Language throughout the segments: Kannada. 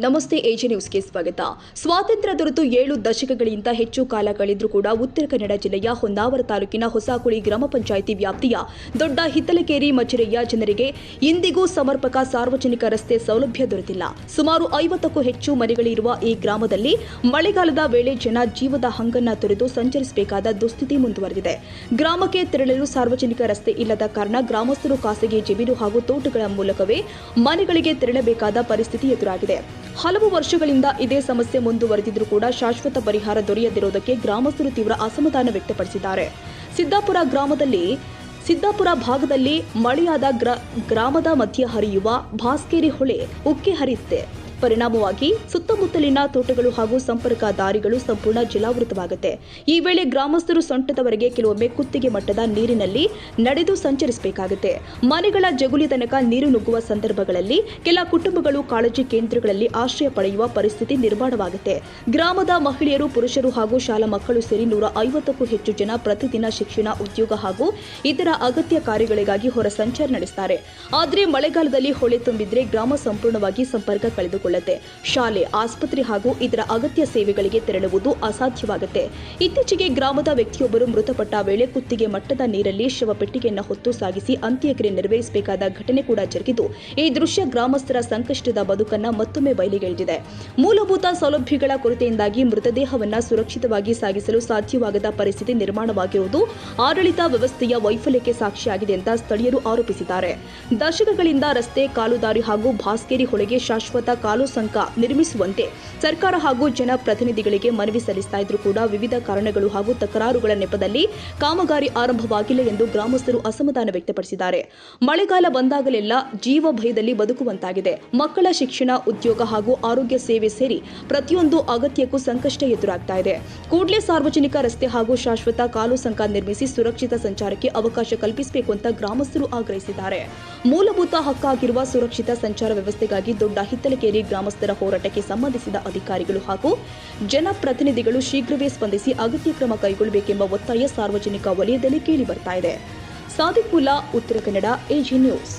ನಮಸ್ತೆ ಎಜೆ ನ್ಯೂಸ್ಗೆ ಸ್ವಾಗತ. ಸ್ವಾತಂತ್ರ್ಯ ದೊರೆತು 7 ದಶಕಗಳಿಗಿಂತ ಹೆಚ್ಚು ಕಾಲ ಕಳೆದರೂ ಕೂಡ ಉತ್ತರ ಕನ್ನಡ ಜಿಲ್ಲೆಯ ಹೊನ್ನಾವರ ತಾಲೂಕಿನ ಹೊಸಕುಳಿ ಗ್ರಾಮ ಪಂಚಾಯಿತಿ ವ್ಯಾಪ್ತಿಯ ದೊಡ್ಡ ಹಿತ್ತಲಕೇರಿ ಮಚಿರೆಯ ಜನರಿಗೆ ಇಂದಿಗೂ ಸಮರ್ಪಕ ಸಾರ್ವಜನಿಕ ರಸ್ತೆ ಸೌಲಭ್ಯ ದೊರೆತಿಲ್ಲ. ಸುಮಾರು 50ಕ್ಕೂ ಹೆಚ್ಚು ಮನೆಗಳಿರುವ ಈ ಗ್ರಾಮದಲ್ಲಿ ಮಳೆಗಾಲದ ವೇಳೆ ಜನ ಜೀವದ ಹಂಗನ್ನ ತೊರೆದು ಸಂಚರಿಸಬೇಕಾದ ದುಸ್ಥಿತಿ ಮುಂದುವರೆದಿದೆ. ಗ್ರಾಮಕ್ಕೆ ತೆರಳಲು ಸಾರ್ವಜನಿಕ ರಸ್ತೆ ಇಲ್ಲದ ಕಾರಣ ಗ್ರಾಮಸ್ಥರು ಖಾಸಗಿ ಜಮೀನು ಹಾಗೂ ತೋಟಗಳ ಮೂಲಕವೇ ಮನೆಗಳಿಗೆ ತೆರಳಬೇಕಾದ ಪರಿಸ್ಥಿತಿ ಎದುರಾಗಿದೆ. ಹಲವು ವರ್ಷಗಳಿಂದ ಇದೇ ಸಮಸ್ಯೆ ಮುಂದುವರೆದಿದ್ದರೂ ಕೂಡ ಶಾಶ್ವತ ಪರಿಹಾರ ದೊರೆಯದಿರುವುದಕ್ಕೆ ಗ್ರಾಮಸ್ಥರು ತೀವ್ರ ಅಸಮಾಧಾನ ವ್ಯಕ್ತಪಡಿಸಿದ್ದಾರೆ. ಸಿದ್ದಾಪುರ ಭಾಗದಲ್ಲಿ ಮಳೆಯಾದ ಗ್ರಾಮದ ಮಧ್ಯೆ ಹರಿಯುವ ಭಾಸ್ಕೇರಿ ಹೊಳೆ ಉಕ್ಕಿ ಹರಿಯುತ್ತೆ. ಪರಿಣಾಮವಾಗಿ ಸುತ್ತಮುತ್ತಲಿನ ತೋಟಗಳು ಹಾಗೂ ಸಂಪರ್ಕ ದಾರಿಗಳು ಸಂಪೂರ್ಣ ಜಲಾವೃತವಾಗುತ್ತೆ. ಈ ವೇಳೆ ಗ್ರಾಮಸ್ಥರು ಸೊಂಟದವರೆಗೆ ಕೆಲವೊಮ್ಮೆ ಕುತ್ತಿಗೆ ಮಟ್ಟದ ನೀರಿನಲ್ಲಿ ನಡೆದು ಸಂಚರಿಸಬೇಕಾಗುತ್ತೆ. ಮನೆಗಳ ಜಗುಲಿ ತನಕ ನೀರು ನುಗ್ಗುವ ಸಂದರ್ಭಗಳಲ್ಲಿ ಕೆಲ ಕುಟುಂಬಗಳು ಕಾಳಜಿ ಕೇಂದ್ರಗಳಲ್ಲಿ ಆಶ್ರಯ ಪಡೆಯುವ ಪರಿಸ್ಥಿತಿ ನಿರ್ಮಾಣವಾಗುತ್ತೆ. ಗ್ರಾಮದ ಮಹಿಳೆಯರು, ಪುರುಷರು ಹಾಗೂ ಶಾಲಾ ಮಕ್ಕಳು ಸೇರಿ 150ಕ್ಕೂ ಹೆಚ್ಚು ಜನ ಪ್ರತಿದಿನ ಶಿಕ್ಷಣ, ಉದ್ಯೋಗ ಹಾಗೂ ಇತರ ಅಗತ್ಯ ಕಾರ್ಯಗಳಿಗಾಗಿ ಹೊರ ಸಂಚಾರ ನಡೆಸುತ್ತಾರೆ. ಆದರೆ ಮಳೆಗಾಲದಲ್ಲಿ ಹೊಳೆ ತುಂಬಿದ್ರೆ ಗ್ರಾಮ ಸಂಪೂರ್ಣವಾಗಿ ಸಂಪರ್ಕ ಕಳೆದುಕೊಳ್ಳುತ್ತೆ. ಶಾಲೆ, ಆಸ್ಪತ್ರೆ ಹಾಗೂ ಇತರ ಅಗತ್ಯ ಸೇವೆಗಳಿಗೆ ತೆರಳುವುದು ಅಸಾಧ್ಯವಾಗುತ್ತೆ. ಇತ್ತೀಚೆಗೆ ಗ್ರಾಮದ ವ್ಯಕ್ತಿಯೊಬ್ಬರು ಮೃತಪಟ್ಟ ವೇಳೆ ಕುತ್ತಿಗೆ ಮಟ್ಟದ ನೀರಲ್ಲಿ ಶವ ಪೆಟ್ಟಿಗೆಯನ್ನು ಹೊತ್ತು ಸಾಗಿಸಿ ಅಂತ್ಯಕ್ರಿಯೆ ನೆರವೇರಿಸಬೇಕಾದ ಘಟನೆ ಕೂಡ ಜರುಗಿದ್ದು, ಈ ದೃಶ್ಯ ಗ್ರಾಮಸ್ಥರ ಸಂಕಷ್ಟದ ಬದುಕನ್ನ ಮತ್ತೊಮ್ಮೆ ಬಯಲಿಗೆಳೆದಿದೆ. ಮೂಲಭೂತ ಸೌಲಭ್ಯಗಳ ಕೊರತೆಯಿಂದಾಗಿ ಮೃತದೇಹವನ್ನು ಸುರಕ್ಷಿತವಾಗಿ ಸಾಗಿಸಲು ಸಾಧ್ಯವಾಗದ ಪರಿಸ್ಥಿತಿ ನಿರ್ಮಾಣವಾಗಿರುವುದು ಆಡಳಿತ ವ್ಯವಸ್ಥೆಯ ವೈಫಲ್ಯಕ್ಕೆ ಸಾಕ್ಷಿಯಾಗಿದೆ ಅಂತ ಸ್ಥಳೀಯರು ಆರೋಪಿಸಿದ್ದಾರೆ. ದಶಕಗಳಿಂದ ರಸ್ತೆ, ಕಾಲುದಾರಿ ಹಾಗೂ ಭಾಸ್ಕೇರಿ ಹೊಳೆಗೆ ಶಾಶ್ವತ ಕಾಲು ಸಂಕ ನಿರ್ಮಿಸುವಂತೆ ಸರ್ಕಾರ ಹಾಗೂ ಜನಪ್ರತಿನಿಧಿಗಳಿಗೆ ಮನವಿ ಸಲ್ಲಿಸ್ತಾ ಇದ್ರೂ ಕೂಡ ವಿವಿಧ ಕಾರಣಗಳು ಹಾಗೂ ತಕರಾರುಗಳ ನೆಪದಲ್ಲಿ ಕಾಮಗಾರಿ ಆರಂಭವಾಗಿಲ್ಲ ಎಂದು ಗ್ರಾಮಸ್ಥರು ಅಸಮಾಧಾನ ವ್ಯಕ್ತಪಡಿಸಿದ್ದಾರೆ. ಮಳೆಗಾಲ ಬಂದಾಗಲೆಲ್ಲ ಜೀವ ಭಯದಲ್ಲಿ ಬದುಕುವಂತಾಗಿದೆ. ಮಕ್ಕಳ ಶಿಕ್ಷಣ, ಉದ್ಯೋಗ ಹಾಗೂ ಆರೋಗ್ಯ ಸೇವೆ ಸೇರಿ ಪ್ರತಿಯೊಂದು ಅಗತ್ಯಕ್ಕೂ ಸಂಕಷ್ಟ ಎದುರಾಗ್ತಾ ಇದೆ. ಕೂಡಲೇ ಸಾರ್ವಜನಿಕ ರಸ್ತೆ ಹಾಗೂ ಶಾಶ್ವತ ಕಾಲು ಸಂಕ ನಿರ್ಮಿಸಿ ಸುರಕ್ಷಿತ ಸಂಚಾರಕ್ಕೆ ಅವಕಾಶ ಕಲ್ಪಿಸಬೇಕು ಅಂತ ಗ್ರಾಮಸ್ಥರು ಆಗ್ರಹಿಸಿದ್ದಾರೆ. ಮೂಲಭೂತ ಹಕ್ಕಾಗಿರುವ ಸುರಕ್ಷಿತ ಸಂಚಾರ ವ್ಯವಸ್ಥೆಗಾಗಿ ದೊಡ್ಡ ಹಿತ್ತಲಕೇರಿ ಗ್ರಾಮಸ್ಥರ ಹೋರಾಟಕ್ಕೆ ಸಂಬಂಧಿಸಿದ ಅಧಿಕಾರಿಗಳು ಹಾಗೂ ಜನಪ್ರತಿನಿಧಿಗಳು ಶೀಘ್ರವೇ ಸ್ಪಂದಿಸಿ ಅಗತ್ಯ ಕ್ರಮ ಕೈಗೊಳ್ಳಬೇಕೆಂಬ ಒತ್ತಾಯ ಸಾರ್ವಜನಿಕ ವಲಯದಲ್ಲಿ ಕೇಳಿ ಬರ್ತಾ ಇದೆ. Sadiq Mulla, Uttara Kannada, AJ news.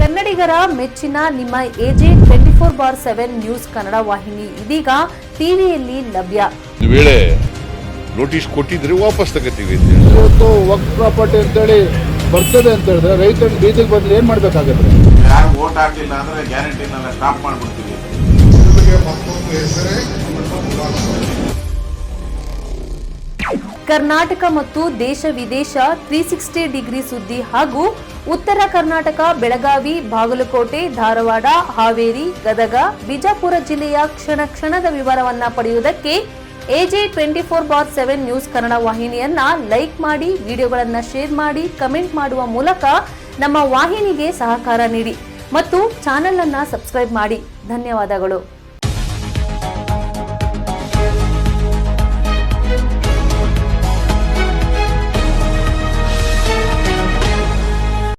ಕನ್ನಡಿಗರ ಮೆಚ್ಚಿನ ನಿಮ್ಮ ಎಜೆ 24/7 ನ್ಯೂಸ್ ಕನ್ನಡ ವಾಹಿನಿ ಇದೀಗ ಟಿವಿಯಲ್ಲಿ ಲಭ್ಯ. ವೇಳೆ ನೋಟಿಸ್ ಕೊಟ್ಟಿದ್ರೆ ವಾಪಸ್ ತಗೋತೀವಿ. ಇವತ್ತು ವಕ್ಫ್ ಪ್ರಾಪರ್ಟಿ ಅಂತೇಳಿ ಬರ್ತದೆ ಅಂತ ಹೇಳಿದ್ರೆ ರೈತರು ಬೀದಿಗೆ ಬಂದು ಏನ್ ಮಾಡ್ಬೇಕಾಗತ್ತೆ? ಯಾರು ವೋಟ್ ಹಾಕಿಲ್ಲ ಅಂದ್ರೆ ಗ್ಯಾರಂಟಿನೆಲ್ಲ ಸ್ಟಾಪ್ ಮಾಡ್ಬಿಡ್ತೀವಿ. ಕರ್ನಾಟಕ ಮತ್ತು ದೇಶ ವಿದೇಶ 360 ಡಿಗ್ರಿ ಸುದ್ದಿ ಹಾಗೂ ಉತ್ತರ ಕರ್ನಾಟಕ, ಬೆಳಗಾವಿ, ಬಾಗಲಕೋಟೆ, ಧಾರವಾಡ, ಹಾವೇರಿ, ಗದಗ, ಬಿಜಾಪುರ ಜಿಲ್ಲೆಯ ಕ್ಷಣ ಕ್ಷಣದ ವಿವರವನ್ನ ಪಡೆಯುವುದಕ್ಕೆ ಎಜೆ 24/7 ನ್ಯೂಸ್ ಕನ್ನಡ ವಾಹಿನಿಯನ್ನ ಲೈಕ್ ಮಾಡಿ, ವಿಡಿಯೋಗಳನ್ನ ಶೇರ್ ಮಾಡಿ, ಕಮೆಂಟ್ ಮಾಡುವ ಮೂಲಕ ನಮ್ಮ ವಾಹಿನಿಗೆ ಸಹಕಾರ ನೀಡಿ ಮತ್ತು ಚಾನೆಲ್ ಅನ್ನ ಸಬ್ಸ್ಕ್ರೈಬ್ ಮಾಡಿ. ಧನ್ಯವಾದಗಳು.